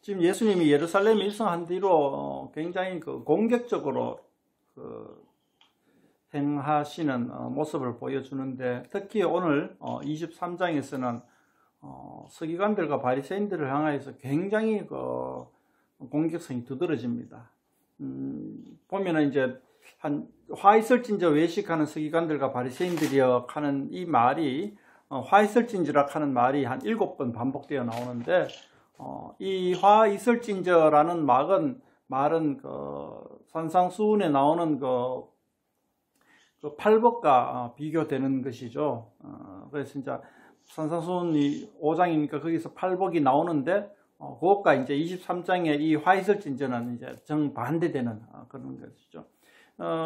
지금 예수님이 예루살렘에 입성한 뒤로 굉장히 공격적으로 행하시는 모습을 보여주는데, 특히 오늘 23장에서는 서기관들과 바리새인들을 향하여서 굉장히 공격성이 두드러집니다. 보면은 이제 화 있을진저 외식하는 서기관들과 바리새인들이여 하는 이 말이, 화 있을진저라 하는 말이 한 7번 반복되어 나오는데, 이 화 있을진저라는 말은 산상수훈에 나오는 그 팔복과 비교되는 것이죠. 그래서 진짜 산상수훈이 5장이니까 거기서 팔복이 나오는데, 그것과 이제 23장의 이 화 있을진저는 이제 정반대되는 그런 것이죠.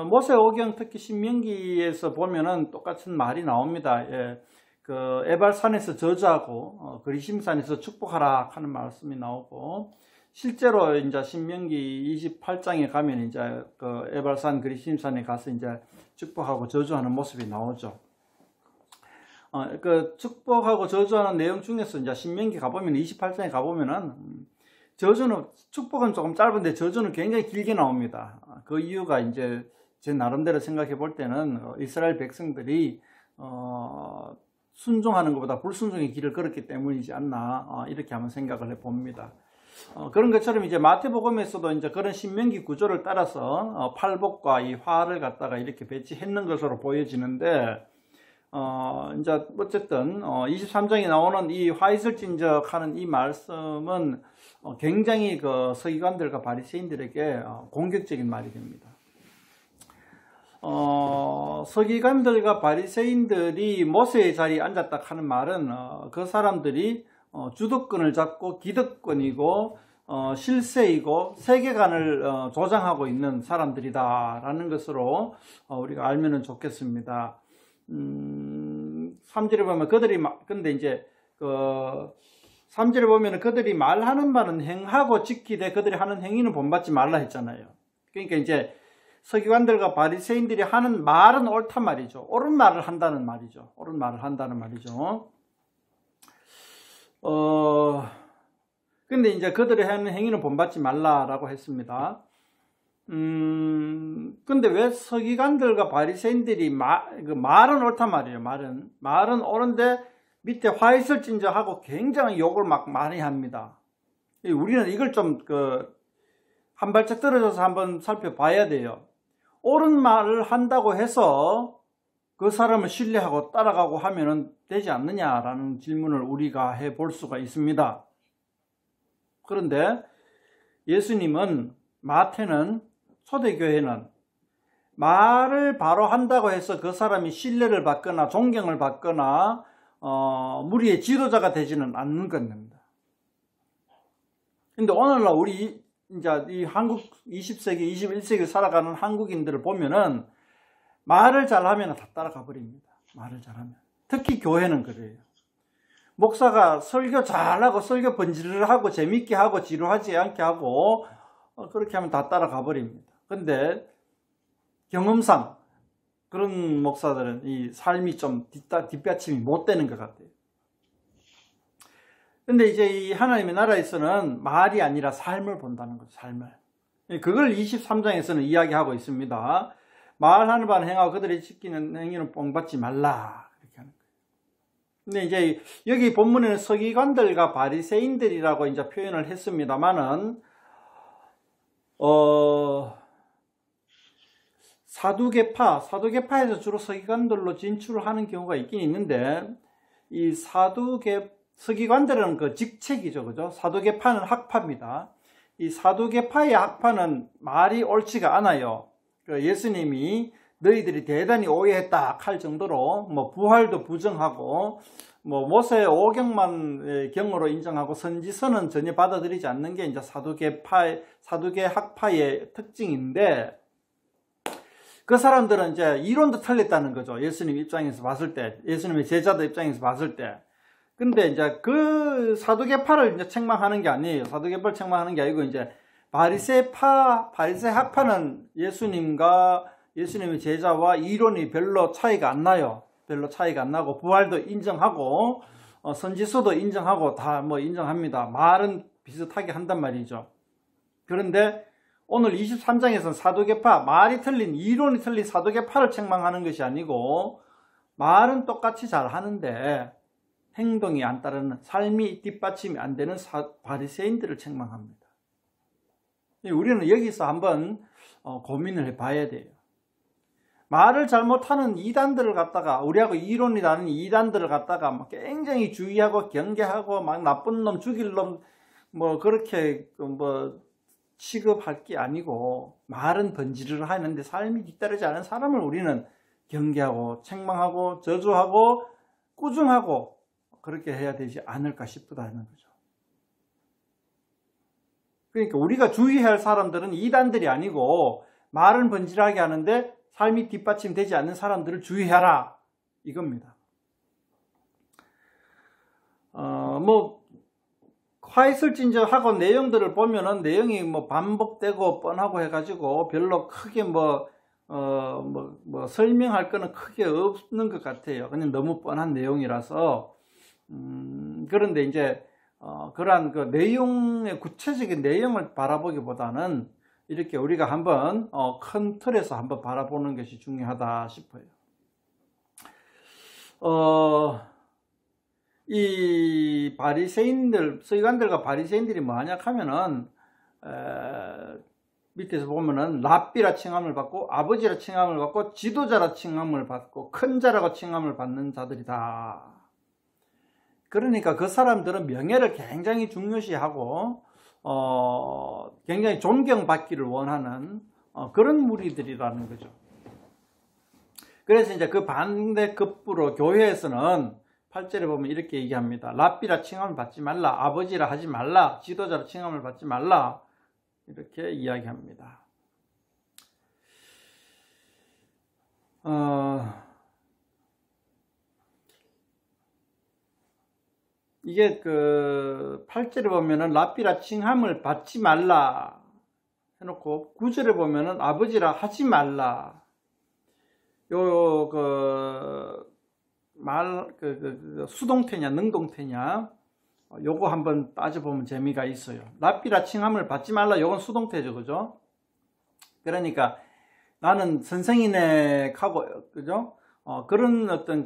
모세오경 특히 신명기에서 보면은 똑같은 말이 나옵니다. 예, 에발산에서 저주하고 그리심산에서 축복하라 하는 말씀이 나오고, 실제로 이제 신명기 28장에 가면 이제 에발산 그리심산에 가서 이제 축복하고 저주하는 모습이 나오죠. 축복하고 저주하는 내용 중에서 이제 신명기 가보면 28장에 가보면은 축복은 조금 짧은데 저주는 굉장히 길게 나옵니다. 그 이유가 이제 제 나름대로 생각해 볼 때는 이스라엘 백성들이 순종하는 것보다 불순종의 길을 걸었기 때문이지 않나, 이렇게 한번 생각을 해 봅니다. 그런 것처럼 이제 마태복음에서도 이제 그런 신명기 구조를 따라서 팔복과 이 화를 갖다가 이렇게 배치했는 것으로 보여지는데, 이제 어쨌든 23장에 나오는 이 화 있을진저 하는 이 말씀은 굉장히 서기관들과 바리새인들에게 공격적인 말이 됩니다. 서기관들과 바리새인들이 모세의 자리에 앉았다 하는 말은 그 사람들이 주도권을 잡고 기득권이고 실세이고 세계관을 조장하고 있는 사람들이다라는 것으로 우리가 알면은 좋겠습니다. 3절에 보면 근데 이제 3절에 보면은 그들이 말하는 바는 행하고 지키되 그들이 하는 행위는 본받지 말라 했잖아요. 그러니까 이제 서기관들과 바리새인들이 하는 말은 옳단 말이죠. 옳은 말을 한다는 말이죠. 옳은 말을 한다는 말이죠. 근데 이제 그들이 하는 행위는 본받지 말라라고 했습니다. 근데 왜 서기관들과 바리새인들이 말은 옳단 말이에요. 말은 옳은데 밑에 화 있을진저 하고 굉장히 욕을 막 많이 합니다. 우리는 이걸 좀 한 발짝 떨어져서 한번 살펴봐야 돼요. 옳은 말을 한다고 해서 그 사람을 신뢰하고 따라가고 하면은 되지 않느냐라는 질문을 우리가 해볼 수가 있습니다. 그런데 예수님은, 마태는, 초대교회는 말을 바로 한다고 해서 그 사람이 신뢰를 받거나 존경을 받거나 무리의 지도자가 되지는 않는 겁니다. 근데 오늘날 우리 이제 이 한국 20세기, 21세기 살아가는 한국인들을 보면은 말을 잘하면 다 따라가 버립니다. 말을 잘하면. 특히 교회는 그래요. 목사가 설교 잘하고 설교 번지르르 하고 재밌게 하고 지루하지 않게 하고 그렇게 하면 다 따라가 버립니다. 근데 경험상 그런 목사들은 이 삶이 좀 뒷받침이 못 되는 것 같아요. 근데 이제 이 하나님의 나라에서는 말이 아니라 삶을 본다는 거죠. 삶을. 그걸 23장에서는 이야기하고 있습니다. 말하는 바는 행하고 그들이 지키는 행위는 본받지 말라, 이렇게 하는 거예요. 근데 이제 여기 본문에는 서기관들과 바리새인들이라고 이제 표현을 했습니다만은 사두개파에서 주로 서기관들로 진출을 하는 경우가 있긴 있는데, 이 서기관들은 그 직책이죠, 그죠? 사두개파는 학파입니다. 이 사두개파의 학파는 말이 옳지가 않아요. 예수님이 너희들이 대단히 오해했다 할 정도로 부활도 부정하고 모세 오경만 경으로 인정하고 선지서는 전혀 받아들이지 않는 게 이제 사두개 학파의 특징인데, 그 사람들은 이제 이론도 틀렸다는 거죠. 예수님 입장에서 봤을 때, 예수님의 제자들 입장에서 봤을 때. 근데 이제 그 사두개파를 이제 책망하는 게 아니에요. 사두개파를 책망하는 게 아니고 이제 바리새 학파는 예수님의 제자와 이론이 별로 차이가 안 나요. 별로 차이가 안 나고 부활도 인정하고 선지서도 인정하고 다 뭐 인정합니다. 말은 비슷하게 한단 말이죠. 그런데 오늘 23장에서는 사도계파, 말이 틀린, 이론이 틀린 사도계파를 책망하는 것이 아니고 말은 똑같이 잘 하는데 행동이 안 따르는, 삶이 뒷받침이 안 되는 바리새인들을 책망합니다. 우리는 여기서 한번 고민을 해봐야 돼요. 말을 잘못하는 이단들을 갖다가, 우리하고 이론이 다른 이단들을 갖다가 막 굉장히 주의하고 경계하고 막 나쁜 놈, 죽일 놈 뭐 그렇게 뭐 취급할 게 아니고, 말은 번지르르 하는데 삶이 뒤따르지 않은 사람을 우리는 경계하고 책망하고 저주하고 꾸중하고 그렇게 해야 되지 않을까 싶다는 거죠. 그러니까 우리가 주의해야 할 사람들은 이단들이 아니고, 말은 번지르르하게 하는데 삶이 뒷받침되지 않는 사람들을 주의하라, 이겁니다. 화이슬진저 하고 내용들을 보면은 내용이 뭐 반복되고 뻔하고 해가지고 별로 크게 설명할 거는 크게 없는 것 같아요. 그냥 너무 뻔한 내용이라서. 그런데 이제 그러한 그 내용의 구체적인 내용을 바라보기보다는 이렇게 우리가 한번 큰 틀에서 한번 바라보는 것이 중요하다 싶어요. 이 바리새인들, 서기관들과 바리새인들이 뭐하냐 하면은 밑에서 보면은 랍비라 칭함을 받고 아버지라 칭함을 받고 지도자라 칭함을 받고 큰 자라고 칭함을 받는 자들이다. 그러니까 그 사람들은 명예를 굉장히 중요시하고 굉장히 존경받기를 원하는 그런 무리들이라는 거죠. 그래서 이제 그 반대급부로 교회에서는 8절에 보면 이렇게 얘기합니다. 랍비라 칭함을 받지 말라, 아버지라 하지 말라, 지도자라 칭함을 받지 말라, 이렇게 이야기합니다. 이게 그 8절에 보면은 랍비라 칭함을 받지 말라 해놓고 9절에 보면은 아버지라 하지 말라. 수동태냐 능동태냐 요거 한번 따져보면 재미가 있어요. 랍비라 칭함을 받지 말라, 요건 수동태죠, 그죠? 그러니까 나는 선생이네 하고, 그죠? 그런 어떤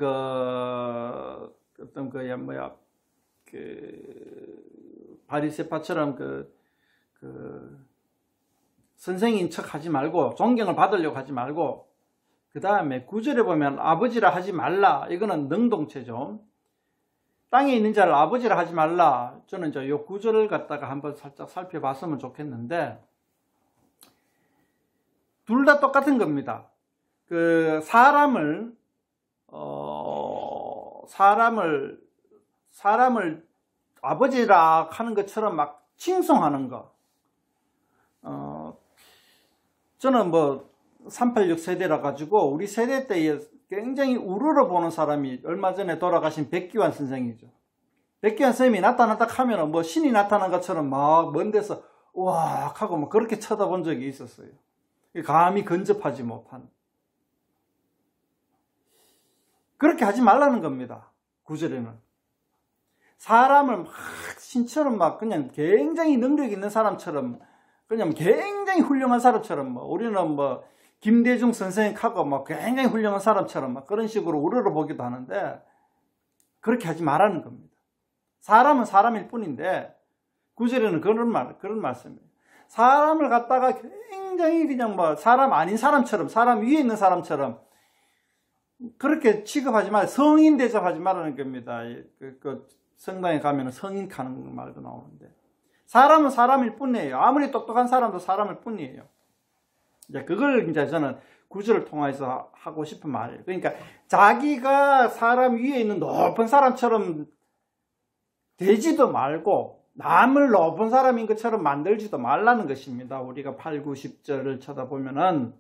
바리새파처럼 선생인 척 하지 말고 존경을 받으려고 하지 말고, 그 다음에 9절에 보면 아버지라 하지 말라, 이거는 능동체죠. 땅에 있는 자를 아버지라 하지 말라. 저는 요 9절을 갖다가 한번 살짝 살펴봤으면 좋겠는데, 둘 다 똑같은 겁니다. 그 사람을 아버지라 하는 것처럼 막 칭송하는 거. 저는 386 세대라 가지고 우리 세대 때에 굉장히 우러러 보는 사람이 얼마 전에 돌아가신 백기환 선생이죠. 백기환 선생님이 나타났다 하면 신이 나타난 것처럼 막 먼 데서 우악 하고 그렇게 쳐다본 적이 있었어요. 감히 근접하지 못한. 그렇게 하지 말라는 겁니다. 9절에는. 사람을 막 신처럼 그냥 굉장히 능력 있는 사람처럼, 그냥 굉장히 훌륭한 사람처럼, 우리는 김대중 선생님하고 굉장히 훌륭한 사람처럼 그런 식으로 우러러 보기도 하는데, 그렇게 하지 말라는 겁니다. 사람은 사람일 뿐인데, 9절에는 그런 말씀이에요. 사람을 갖다가 굉장히 그냥 사람 아닌 사람처럼, 사람 위에 있는 사람처럼 그렇게 취급하지 말아요. 성인 대접하지 말라는 겁니다. 성당에 가면 성인 가는 말도 나오는데, 사람은 사람일 뿐이에요. 아무리 똑똑한 사람도 사람일 뿐이에요. 이제 그걸 이제 저는 9절을 통해서 하고 싶은 말이에요. 그러니까 자기가 사람 위에 있는 높은 사람처럼 되지도 말고 남을 높은 사람인 것처럼 만들지도 말라는 것입니다. 우리가 8, 9, 10절을 쳐다보면은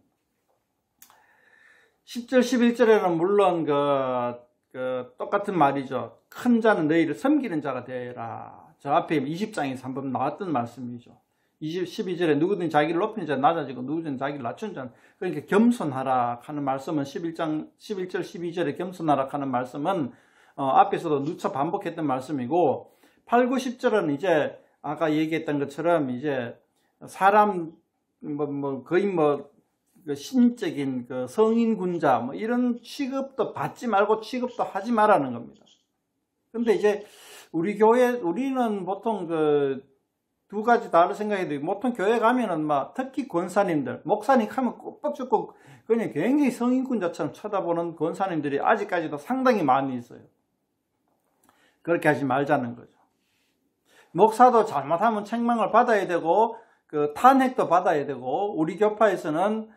10절, 11절에는 물론 똑같은 말이죠. 큰 자는 너희를 섬기는 자가 되라. 저 앞에 20장에서 한번 나왔던 말씀이죠. 12절에 누구든 자기를 높이는 자는 낮아지고 누구든 자기를 낮추는 자는, 그러니까 겸손하라 하는 말씀은 11절 12절에 겸손하라 하는 말씀은 앞에서도 누차 반복했던 말씀이고 8, 9, 10절은 이제 아까 얘기했던 것처럼 이제 사람 거의 그 신적인 그 성인 군자 이런 취급도 받지 말고 취급도 하지 말라는 겁니다. 근데 이제 우리는 보통 그 두 가지 다를 생각해도 보통 교회 가면은 특히 권사님들, 목사님 하면 꾹꾹 죽고 그냥 굉장히 성인군자처럼 쳐다보는 권사님들이 아직까지도 상당히 많이 있어요. 그렇게 하지 말자는 거죠. 목사도 잘못하면 책망을 받아야 되고 그 탄핵도 받아야 되고 우리 교파에서는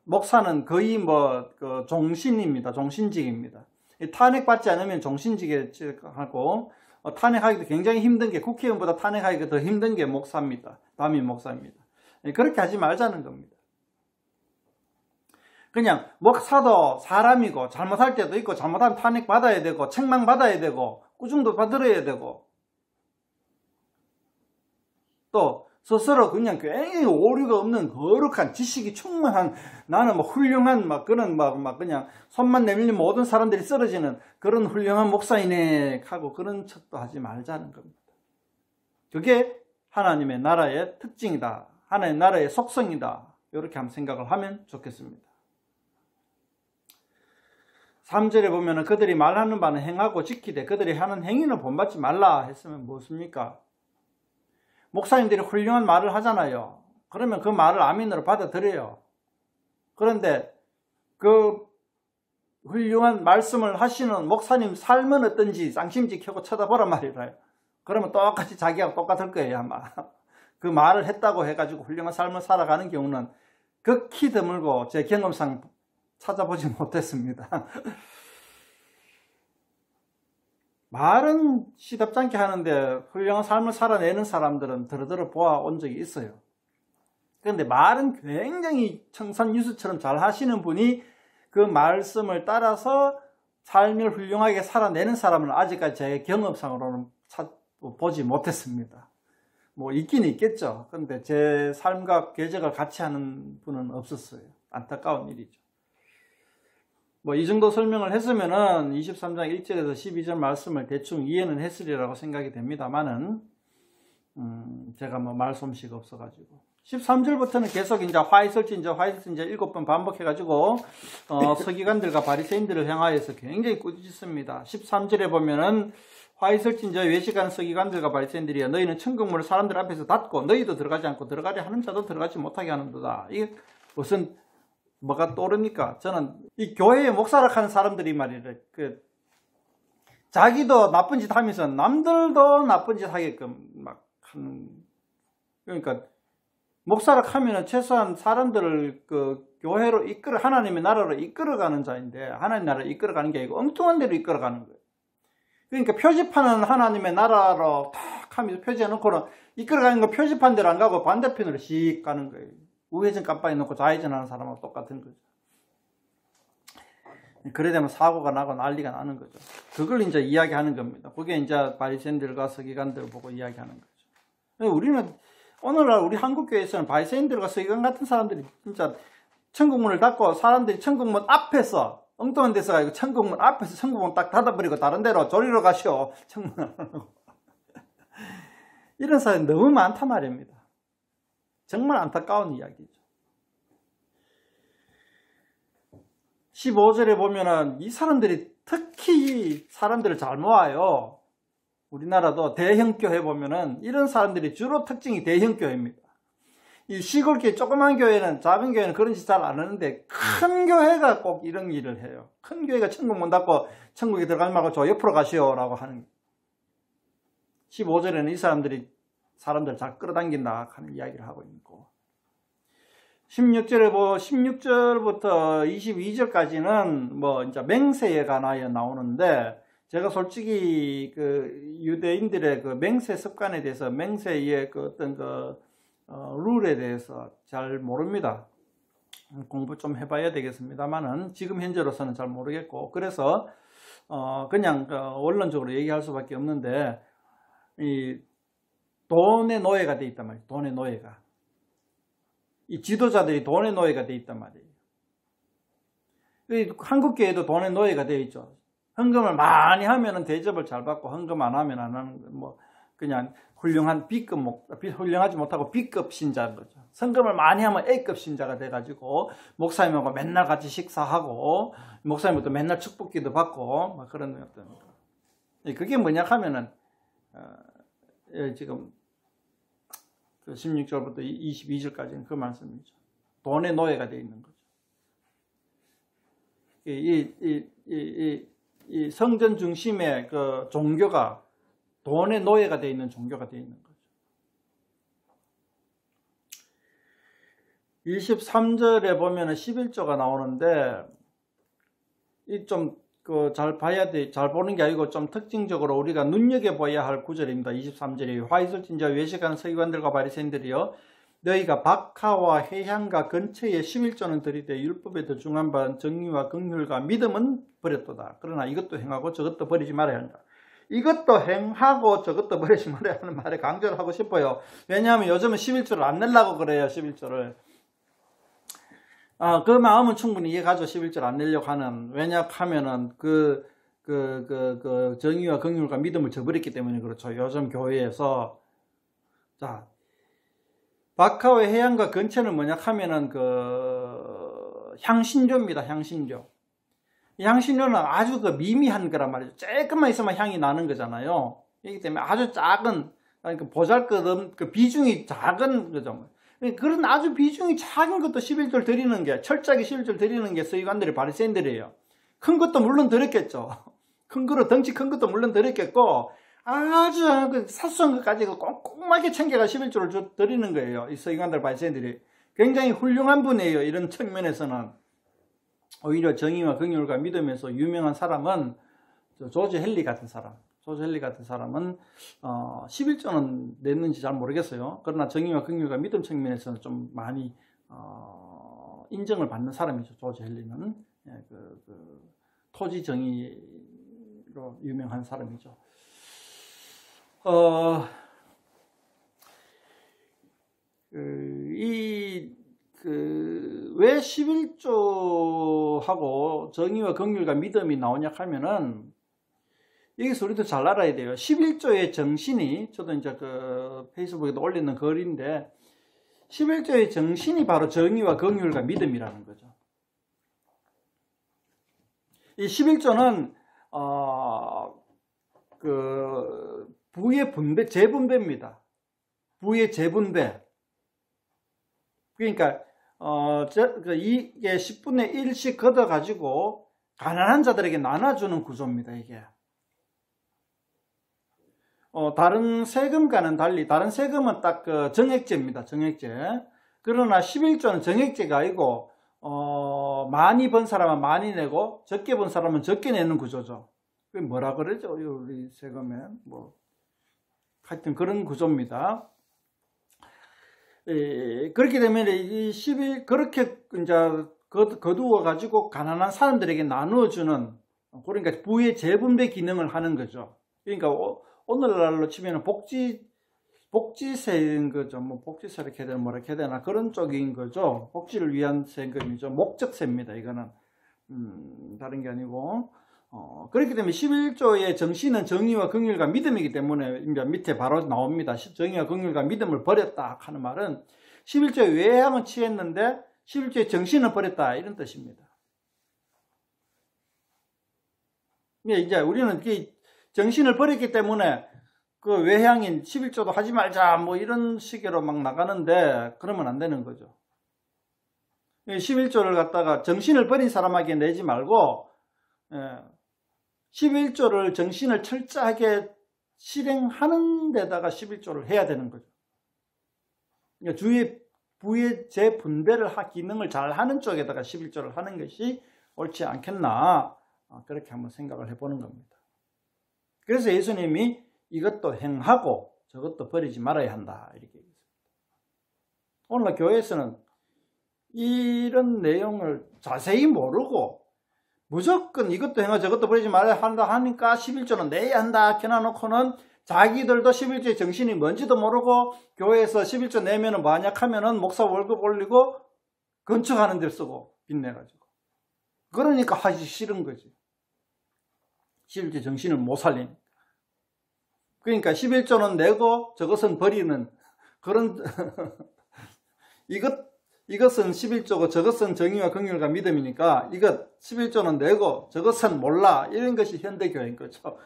목사는 거의 그 종신입니다. 종신직입니다. 탄핵받지 않으면 종신직에 하고 탄핵하기도 굉장히 힘든 게 국회의원보다 탄핵하기가 더 힘든 게 목사입니다. 담임 목사입니다. 그렇게 하지 말자는 겁니다. 그냥 목사도 사람이고 잘못할 때도 있고 잘못하면 탄핵받아야 되고 책망받아야 되고 꾸중도 받아야 되고 또 스스로 그냥 굉장히 오류가 없는 거룩한 지식이 충만한 나는 훌륭한 그런 그냥 손만 내밀면 모든 사람들이 쓰러지는 그런 훌륭한 목사이네 하고 그런 척도 하지 말자는 겁니다. 그게 하나님의 나라의 특징이다. 하나님의 나라의 속성이다. 이렇게 한번 생각을 하면 좋겠습니다. 3절에 보면은 그들이 말하는 바는 행하고 지키되 그들이 하는 행위는 본받지 말라 했으면 무엇입니까? 목사님들이 훌륭한 말을 하잖아요. 그러면 그 말을 아멘으로 받아들여요. 그런데 그 훌륭한 말씀을 하시는 목사님 삶은 어떤지 쌍심지 켜고 쳐다보란 말이라요. 그러면 똑같이 자기하고 똑같을 거예요 아마. 그 말을 했다고 해가지고 훌륭한 삶을 살아가는 경우는 극히 드물고 제 경험상 찾아보지 못했습니다. 말은 시답지 않게 하는데 훌륭한 삶을 살아내는 사람들은 더러더러 보아온 적이 있어요. 그런데 말은 굉장히 청산유수처럼 잘 하시는 분이 그 말씀을 따라서 삶을 훌륭하게 살아내는 사람은 아직까지 제 경험상으로는 보지 못했습니다. 있긴 있겠죠. 그런데 제 삶과 궤적을 같이 하는 분은 없었어요. 안타까운 일이죠. 이 정도 설명을 했으면은 23장 1절에서 12절 말씀을 대충 이해는 했으리라고 생각이 됩니다만은, 제가 말솜씨가 없어가지고. 13절부터는 계속 이제 화이설지 7번 반복해가지고, 서기관들과 바리새인들을 향하여서 굉장히 꾸짖습니다. 13절에 보면은, 화이설지 외식하는 서기관들과 바리새인들이여 너희는 천국문을 사람들 앞에서 닫고 너희도 들어가지 않고 들어가려 하는 자도 들어가지 못하게 하는도다. 이게 무슨 뭐가 떠오릅니까? 저는 이 교회에 목사락하는 사람들이 말이래. 자기도 나쁜 짓 하면서 남들도 나쁜 짓 하게끔 막 하는. 그러니까 목사락 하면은 최소한 사람들을 교회로 하나님의 나라로 이끌어가는 자인데 하나님의 나라를 이끌어가는 게 아니고 엉뚱한 데로 이끌어가는 거예요. 그러니까 표지판은 하나님의 나라로 탁 하면서 표지해놓고는 이끌어가는 거 표지판 대로 안 가고 반대편으로 씩 가는 거예요. 우회전 깜빡해놓고 좌회전하는 사람하고 똑같은 거죠. 그래 되면 사고가 나고 난리가 나는 거죠. 그걸 이제 이야기하는 겁니다. 그게 이제 바리새인들과 서기관들을 보고 이야기하는 거죠. 우리는 오늘날 우리 한국교회에서는 바리새인들과 서기관 같은 사람들이 진짜 천국문을 닫고 사람들이 천국문 앞에서 엉뚱한 데서 가지고 천국문 앞에서 천국문 딱 닫아버리고 다른 데로 조리러 가시오. 천국문 이런 사람이 너무 많단 말입니다. 정말 안타까운 이야기죠. 15절에 보면은 이 사람들이 특히 사람들을 잘 모아요. 우리나라도 대형교회 보면은 이런 사람들이 주로 특징이 대형교회입니다. 이 시골교회, 조그만 교회는, 작은 교회는 그런 짓 잘 안 하는데 큰 교회가 꼭 이런 일을 해요. 큰 교회가 천국 문 닫고 천국에 들어가지 말고 저 옆으로 가시오라고 하는 거예요. 15절에는 이 사람들이 사람들 잘 끌어당긴다 하는 이야기를 하고 있고 16절부터 22절까지는 이제 맹세에 관하여 나오는데 제가 솔직히 유대인들의 맹세 습관에 대해서 맹세의 어떤 룰에 대해서 잘 모릅니다. 공부 좀 해봐야 되겠습니다만은 지금 현재로서는 잘 모르겠고 그래서 그냥 원론적으로 얘기할 수밖에 없는데 이 돈의 노예가 돼 있단 말이에요. 돈의 노예가. 이 지도자들이 돈의 노예가 돼 있단 말이에요. 한국교회도 돈의 노예가 되어 있죠. 헌금을 많이 하면은 대접을 잘 받고 헌금 안 하면 안 하는 뭐 그냥 훌륭한 훌륭하지 못하고 B급 신자인 거죠. 헌금을 많이 하면 A급 신자가 돼가지고 목사님하고 맨날 같이 식사하고 목사님부터 맨날 축복기도 받고 막 그런 것들. 그게 뭐냐 하면은 지금 16절부터 22절까지는 그 말씀이죠. 돈의 노예가 되어 있는 거죠. 이 성전 중심의 그 종교가 돈의 노예가 되어 있는 종교가 되어 있는 거죠. 23절에 보면은 11조가 나오는데 이 좀 잘 봐야 돼. 잘 보는 게 아니고 좀 특징적으로 우리가 눈여겨봐야 할 구절입니다. 23절에 화이슬진자 외식하는 서기관들과 바리새인들이여 너희가 박하와 해향과 근처에 11조는 들이되 율법에 더 중한 바는 정의와 긍휼과 믿음은 버렸도다. 그러나 이것도 행하고 저것도 버리지 말아야 한다. 이것도 행하고 저것도 버리지 말아야 하는 말에 강조를 하고 싶어요. 왜냐하면 요즘은 11조를 안 내려고 그래요. 11조를. 그 마음은 충분히 이해가죠. 11절 안 내려고 하는. 왜냐하면은 정의와 긍휼과 믿음을 저버렸기 때문에 그렇죠. 요즘 교회에서. 자, 박하와 해양과 근처는 뭐냐 하면은 향신료입니다. 향신료. 이 향신료는 아주 미미한 거란 말이죠. 조금만 있으면 향이 나는 거잖아요. 그렇기 때문에 아주 작은, 그러니까 보잘것없는 비중이 작은 거죠. 그런 아주 비중이 작은 것도 11절 드리는 게, 철저하게 11절 드리는 게 서기관들이 바리새인들이에요. 큰 것도 물론 드렸겠죠. 큰 거로 덩치 큰 것도 물론 드렸겠고, 아주 사소한 것까지 꼼꼼하게 챙겨가 11조를 드리는 거예요. 이 서기관들 바리새인들이. 굉장히 훌륭한 분이에요. 이런 측면에서는. 오히려 정의와 긍휼과 믿음에서 유명한 사람은 조지 헨리 같은 사람. 조지 헨리 같은 사람은 11조는 냈는지 잘 모르겠어요. 그러나 정의와 긍휼과 믿음 측면에서는 좀 많이 인정을 받는 사람이죠. 조지 헨리는 토지 정의로 유명한 사람이죠. 왜 11조하고 정의와 긍휼과 믿음이 나오냐 하면은, 여기서 우리도 잘 알아야 돼요. 11조의 정신이, 저도 이제 페이스북에도 올리는 글인데, 11조의 정신이 바로 정의와 긍휼과 믿음이라는 거죠. 이 11조는, 부의 분배, 재분배입니다. 부의 재분배. 그러니까, 이게 10분의 1씩 걷어가지고 가난한 자들에게 나눠주는 구조입니다, 이게. 다른 세금과는 달리, 다른 세금은 딱 정액제입니다, 정액제. 그러나 11조는 정액제가 아니고, 많이 번 사람은 많이 내고, 적게 번 사람은 적게 내는 구조죠. 그게 뭐라 그러죠, 우리 세금에. 하여튼 그런 구조입니다. 그렇게 되면 그렇게 이제 거두어 가지고 가난한 사람들에게 나누어주는, 그러니까 부의 재분배 기능을 하는 거죠. 그러니까 오늘날로 치면 복지세인 거죠. 복지세를 해야 되나 뭐라 해야 되나 그런 쪽인 거죠. 복지를 위한 세금이죠. 목적세입니다. 이거는 다른 게 아니고. 그렇기 때문에 11조의 정신은 정의와 긍휼과 믿음이기 때문에 이제 밑에 바로 나옵니다. 정의와 긍휼과 믿음을 버렸다 하는 말은 11조의 외향은 취했는데 11조의 정신을 버렸다 이런 뜻입니다. 이제 우리는 정신을 버렸기 때문에 그 외향인 11조도 하지 말자 뭐 이런 식으로 막 나가는데 그러면 안 되는 거죠. 11조를 갖다가 정신을 버린 사람에게 내지 말고 11조를 정신을 철저하게 실행하는 데다가 11조를 해야 되는 거죠. 그러니까 부의 재분배를 기능을 잘 하는 쪽에다가 11조를 하는 것이 옳지 않겠나 그렇게 한번 생각을 해보는 겁니다. 그래서 예수님이 이것도 행하고 저것도 버리지 말아야 한다 이렇게 얘기했습니다. 오늘날 교회에서는 이런 내용을 자세히 모르고 무조건 이것도 행하고 저것도 버리지 말아야 한다 하니까 11조는 내야 한다 켜놔놓고는 자기들도 11조의 정신이 뭔지도 모르고 교회에서 11조 내면은 뭐하냐 하면은 목사 월급 올리고 건축하는 데 쓰고 빚내가지고 그러니까 하기 싫은 거지. 11조 정신을 못 살린. 그러니까 11조는 내고 저것은 버리는 그런 이것은 11조고 저것은 정의와 긍휼과 믿음이니까 이것 11조는 내고 저것은 몰라, 이런 것이 현대교회인 거죠.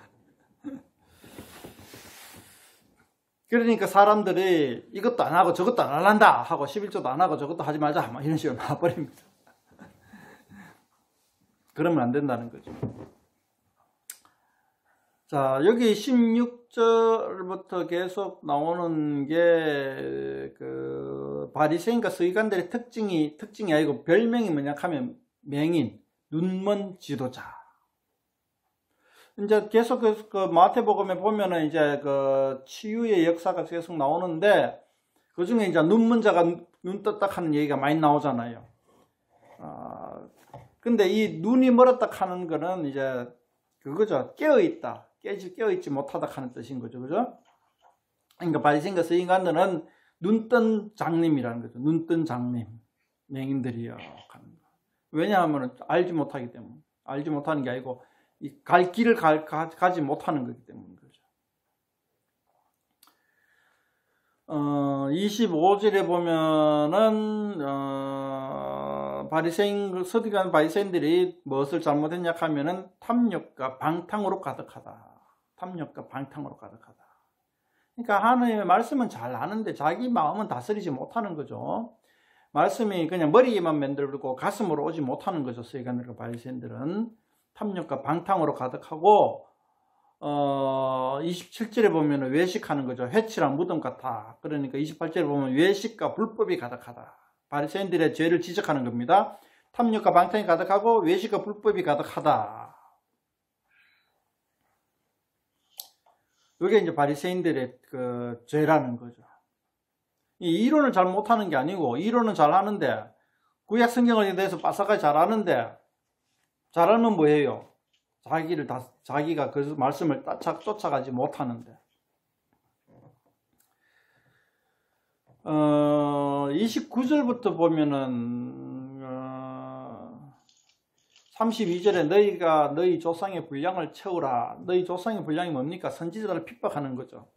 그러니까 사람들이 이것도 안 하고 저것도 안 한다 하고 11조도 안 하고 저것도 하지 말자 막 이런 식으로 나와버립니다. 그러면 안 된다는 거죠. 자, 여기 16절부터 계속 나오는 게 바리새인과 서기관들의 특징이 아니고 별명이 뭐냐 하면 맹인, 눈먼 지도자. 이제 계속 마태복음에 보면은 이제 치유의 역사가 계속 나오는데, 그 중에 이제 눈먼 자가 눈 떴다 하는 얘기가 많이 나오잖아요. 근데 이 눈이 멀었다 하는 거는 이제 그거죠. 깨어있다. 깨어있지 못하다 하는 뜻인 거죠. 그죠? 그러니까 바리새인과 서기관들은 눈뜬 장님이라는 거죠. 눈뜬 장님. 맹인들이요. 왜냐하면 알지 못하기 때문에. 알지 못하는 게 아니고 갈 길을 가지 못하는 거기 때문인 거죠. 25절에 보면은 서기관 바리새인들이 무엇을 잘못했냐 하면은 탐욕과 방탕으로 가득하다. 탐욕과 방탕으로 가득하다. 그러니까 하나님의 말씀은 잘 아는데 자기 마음은 다스리지 못하는 거죠. 말씀이 그냥 머리에만 만들고 가슴으로 오지 못하는 거죠. 서기관들과 바리새인들은 탐욕과 방탕으로 가득하고 27절에 보면 외식하는 거죠. 회칠한 무덤 같아. 그러니까 28절에 보면 외식과 불법이 가득하다. 바리새인들의 죄를 지적하는 겁니다. 탐욕과 방탕이 가득하고 외식과 불법이 가득하다. 이게 이제 바리새인들의 죄라는 거죠. 이 이론을 잘 못하는 게 아니고 이론은 잘 하는데 구약 성경에 대해서 빠삭하게 잘 아는데 잘하면 뭐예요? 자기가 그 말씀을 쫓아가지 못하는데. 29절부터 보면은 32절에 너희가 너희 조상의 분량을 채우라. 너희 조상의 분량이 뭡니까? 선지자를 핍박하는 거죠.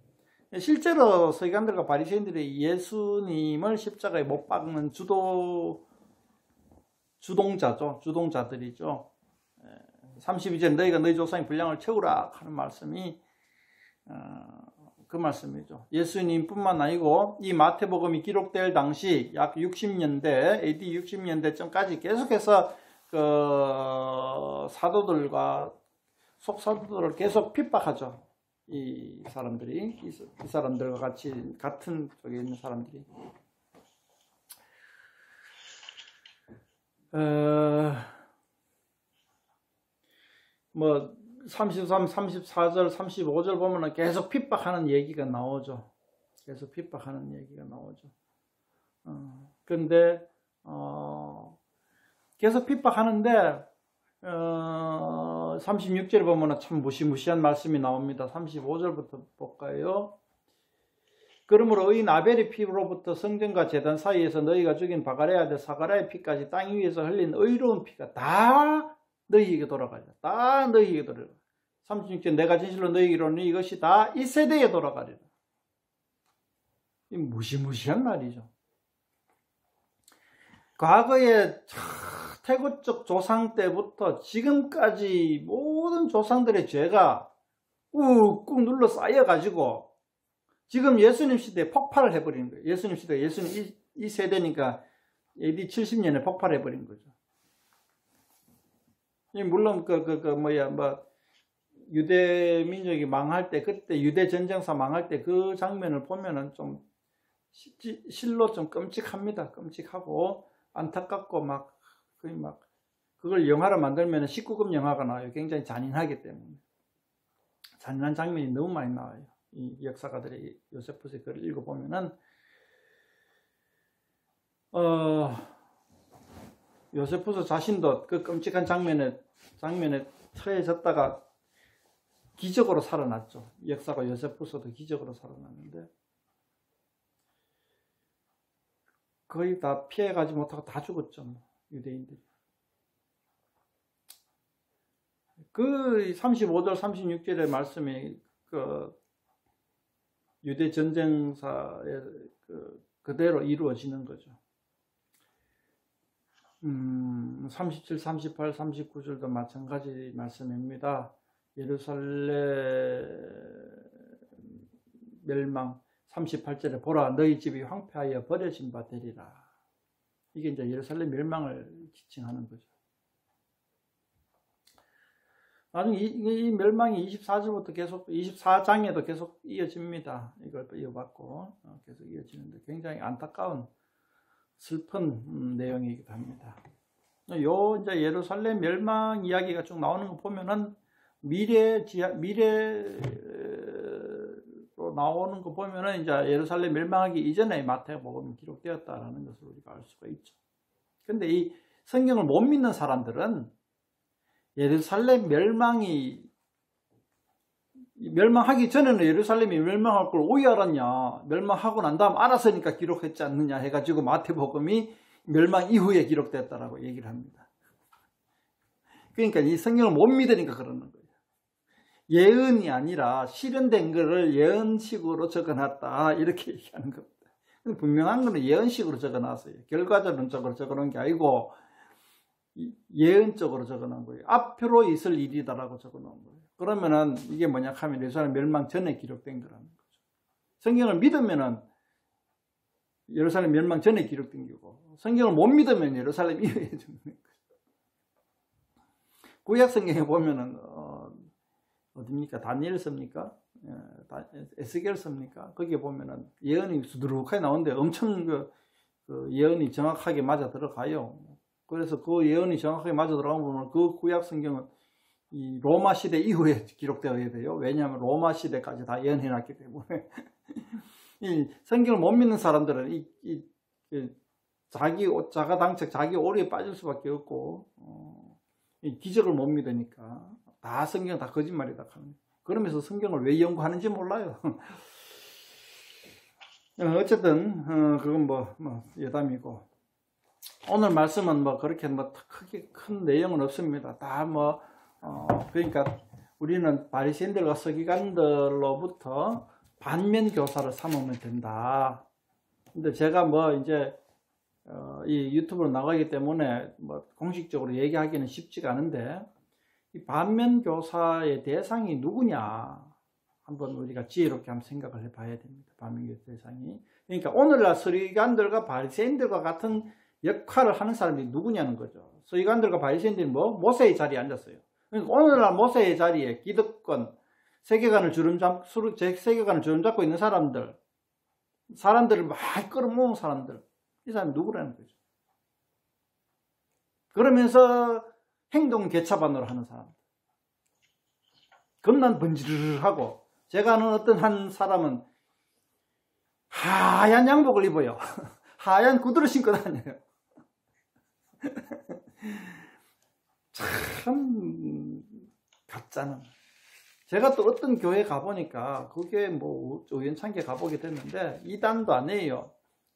실제로 서기관들과 바리새인들이 예수님을 십자가에 못 박는 주동자죠. 주동자들이죠. 32절 너희가 너희 조상의 분량을 채우라 하는 말씀이 그 말씀이죠. 예수님뿐만 아니고 이 마태복음이 기록될 당시 약 60년대 AD 60년대쯤까지 계속해서 사도들과 속사도들을 계속 핍박하죠. 이 사람들이 이 사람들과 같은 쪽에 있는 사람들이. 뭐 33, 34절, 35절 보면은 계속 핍박하는 얘기가 나오죠. 계속 핍박하는 얘기가 나오죠. 근데 계속 핍박하는데 36절에 보면은 참 무시무시한 말씀이 나옵니다. 35절부터 볼까요? 그러므로 의인 아벨의 피로부터 성전과 제단 사이에서 너희가 죽인 바가랴 아들 사가랴의 피까지 땅 위에서 흘린 의로운 피가 다 너희에게 돌아가리라. 다 너희에게 돌아가리라. 36절 내가 진실로 너희에게 이르노니 이것이 다 이 세대에 돌아가리라. 이 무시무시한 말이죠. 과거에 태고적 조상 때부터 지금까지 모든 조상들의 죄가 꾹꾹 눌러 쌓여가지고 지금 예수님 시대에 폭발을 해버리는 거예요. 예수님 시대, 예수님 이 세대니까 AD 70년에 폭발해버린 거죠. 물론 유대 민족이 망할 때, 그때 유대 전쟁사 망할 때 그 장면을 보면은 좀 실로 좀 끔찍합니다. 끔찍하고 안타깝고 그걸 영화로 만들면 19금 영화가 나와요. 굉장히 잔인하기 때문에. 잔인한 장면이 너무 많이 나와요. 이 역사가들이 요세푸스의 글을 읽어보면은 요세푸스 자신도 그 끔찍한 장면에 처해졌다가 기적으로 살아났죠. 역사가 요세푸스도 기적으로 살아났는데 거의 다 피해가지 못하고 다 죽었죠. 유대인들이. 그 35절 36절의 말씀이 그 유대 전쟁사에 그대로 이루어지는 거죠. 37, 38, 39절도 마찬가지 말씀입니다. 예루살렘 멸망 38절에 보라 너희 집이 황폐하여 버려진 바 되리라. 이게 이제 예루살렘 멸망을 지칭하는 거죠. 나중에 이 멸망이 24절부터 계속 24장에도 계속 이어집니다. 이걸 이어받고 계속 이어지는데 굉장히 안타까운 슬픈 내용이기도 합니다. 요 이제 예루살렘 멸망 이야기가 쭉 나오는 거 보면은 미래로 나오는 거 보면은 이제 예루살렘 멸망하기 이전에 마태복음이 기록되었다라는 것을 우리가 알 수가 있죠. 근데 이 성경을 못 믿는 사람들은 예루살렘 멸망하기 전에는 예루살렘이 멸망할 걸 왜 알았냐, 멸망하고 난 다음 알았으니까 기록했지 않느냐 해가지고 마태복음이 멸망 이후에 기록됐다라고 얘기를 합니다. 그러니까 이 성경을 못 믿으니까 그러는 거예요. 예언이 아니라 실현된 거를 예언식으로 적어놨다 이렇게 얘기하는 겁니다. 분명한 거는 예언식으로 적어놨어요. 결과적으로 적어놓은 게 아니고 예언적으로 적어놓은 거예요. 앞으로 있을 일이다라고 적어놓은 거예요. 그러면은 이게 뭐냐 하면 예루살렘 멸망 전에 기록된 거라는 거죠. 성경을 믿으면은 예루살렘 멸망 전에 기록된 거고, 성경을 못 믿으면 예루살렘 이후에 적는 거죠. 구약 성경에 보면은 어디입니까? 다니엘 섭니까? 에스겔 섭니까? 거기에 보면은 예언이 수두룩하게 나오는데 엄청 그 예언이 정확하게 맞아 들어가요. 그래서 그 예언이 정확하게 맞아 들어가면 그 구약 성경은 이 로마 시대 이후에 기록되어야 돼요. 왜냐하면 로마 시대까지 다 예언해놨기 때문에. 이 성경을 못 믿는 사람들은 자가당착, 자기 오리에 빠질 수밖에 없고, 이 기적을 못 믿으니까 다 성경 다 거짓말이다 하는. 그러면서 성경을 왜 연구하는지 몰라요. 어쨌든 그건 뭐 여담이고. 오늘 말씀은 뭐 그렇게 뭐 크게 큰 내용은 없습니다. 다 그러니까 우리는 바리새인들과 서기관들로부터 반면 교사를 삼으면 된다. 근데 제가 이제 이 유튜브로 나가기 때문에 공식적으로 얘기하기는 쉽지가 않은데, 이 반면 교사의 대상이 누구냐 한번 우리가 지혜롭게 한번 생각을 해봐야 됩니다. 반면 교사 대상이. 그러니까 오늘날 서기관들과 바리새인들과 같은 역할을 하는 사람이 누구냐는 거죠. 서기관들과 바리새인들이 모세의 자리에 앉았어요. 그러니까 오늘날 모세의 자리에 기득권, 세계관을 주름잡고 있는 사람들을 막 끌어모은 사람들, 이 사람이 누구라는 거죠. 그러면서 행동 개차반으로 하는 사람들, 겁난 번지르르하고, 제가 아는 어떤 한 사람은 하얀 양복을 입어요. 하얀 구두를 신고 다녀요. 참 가짜는. 제가 또 어떤 교회 가보니까 그게 우연찮게 가보게 됐는데 2단도 아니에요.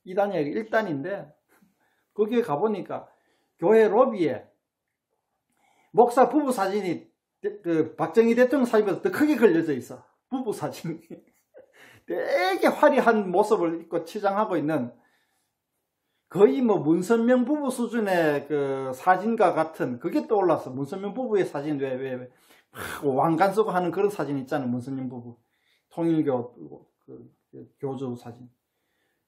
2단이 아니라 1단인데 거기에 가보니까 교회 로비에 목사 부부 사진이 그 박정희 대통령 사진보다 더 크게 걸려져 있어. 부부 사진이. 되게 화려한 모습을 입고 치장하고 있는, 거의 문선명 부부 수준의 그 사진과 같은, 그게 떠올랐어. 문선명 부부의 사진, 왜 왕관 쓰고 하는 그런 사진 있잖아요. 문선명 부부. 통일교 교주 사진.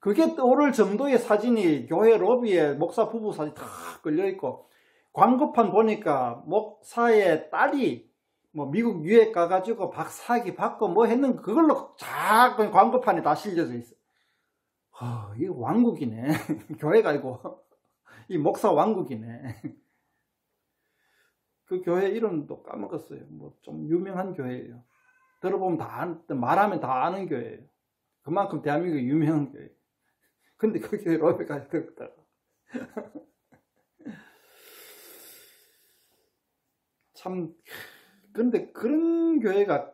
그게 떠오를 정도의 사진이 교회 로비에 목사 부부 사진 다 걸려있고, 광고판 보니까 목사의 딸이 미국 유학 가가지고 박사학위 받고 했는 그걸로 작은 광고판에 다 실려져 있어. 이거 왕국이네. 교회가 아니고 이 목사 왕국이네. 그 교회 이름도 까먹었어요. 좀 유명한 교회예요. 들어보면 말하면 다 아는 교회예요. 그만큼 대한민국이 유명한 교회. 근데 그 교회 로비까지 들었다가. 참, 근데 그런 교회가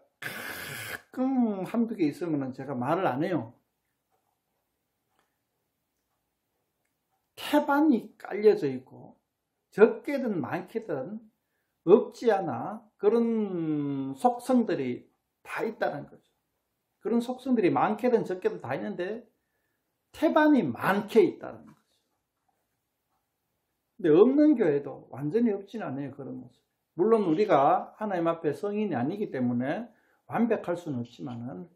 가끔 한두 개 있으면 제가 말을 안 해요. 태반이 깔려져 있고 적게든 많게든 없지 않아 그런 속성들이 다 있다는 거죠. 그런 속성들이 많게든 적게든 다 있는데 태반이 많게 있다는 거죠. 근데 없는 교회도 완전히 없진 않아요. 그런 모습. 물론 우리가 하나님 앞에 성인이 아니기 때문에 완벽할 수는 없지만은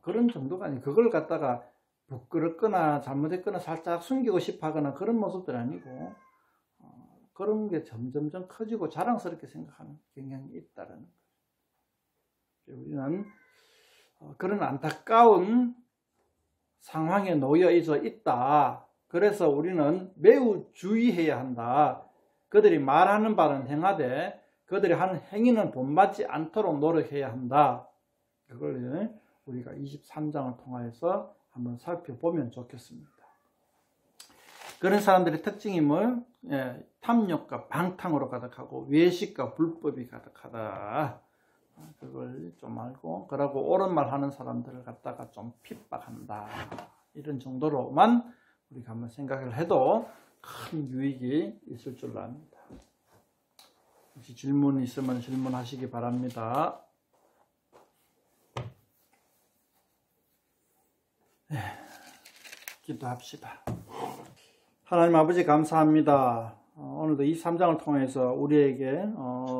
그런 정도가 아니에요. 그걸 갖다가 부끄럽거나 잘못했거나 살짝 숨기고 싶어 하거나 그런 모습들 아니고 그런 게 점점점 커지고 자랑스럽게 생각하는 경향이 있다는 거죠. 우리는 그런 안타까운 상황에 놓여 있다. 그래서 우리는 매우 주의해야 한다. 그들이 말하는 바는 행하되 그들이 하는 행위는 본받지 않도록 노력해야 한다. 그걸 우리가 23장을 통해서 한번 살펴보면 좋겠습니다. 그런 사람들의 특징이 뭐? 탐욕과 방탕으로 가득하고 외식과 불법이 가득하다. 그걸 좀 알고 그러고 옳은 말 하는 사람들을 갖다가 좀 핍박한다. 이런 정도로만 우리가 한번 생각을 해도 큰 유익이 있을 줄로 압니다. 혹시 질문 있으면 질문하시기 바랍니다. 기도합시다. 하나님 아버지 감사합니다. 오늘도 23장을 통해서 우리에게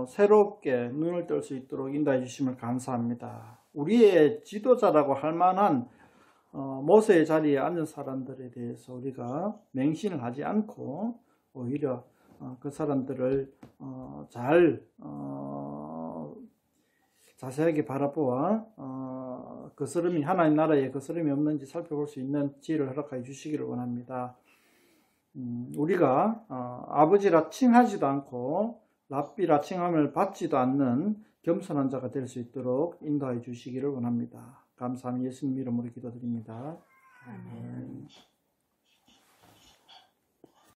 새롭게 눈을 뜰 수 있도록 인도해 주심을 감사합니다. 우리의 지도자라고 할 만한 모세의 자리에 앉은 사람들에 대해서 우리가 맹신을 하지 않고 오히려 그 사람들을 자세하게 바라보아 거스름이 하나님 나라에 거스름이 없는지 살펴볼 수 있는 지혜를 허락하여 주시기를 원합니다. 우리가 아버지라 칭하지도 않고 랍비라 칭함을 받지도 않는 겸손한 자가 될 수 있도록 인도하여 주시기를 원합니다. 감사합니다. 예수님 이름으로 기도드립니다. 아멘.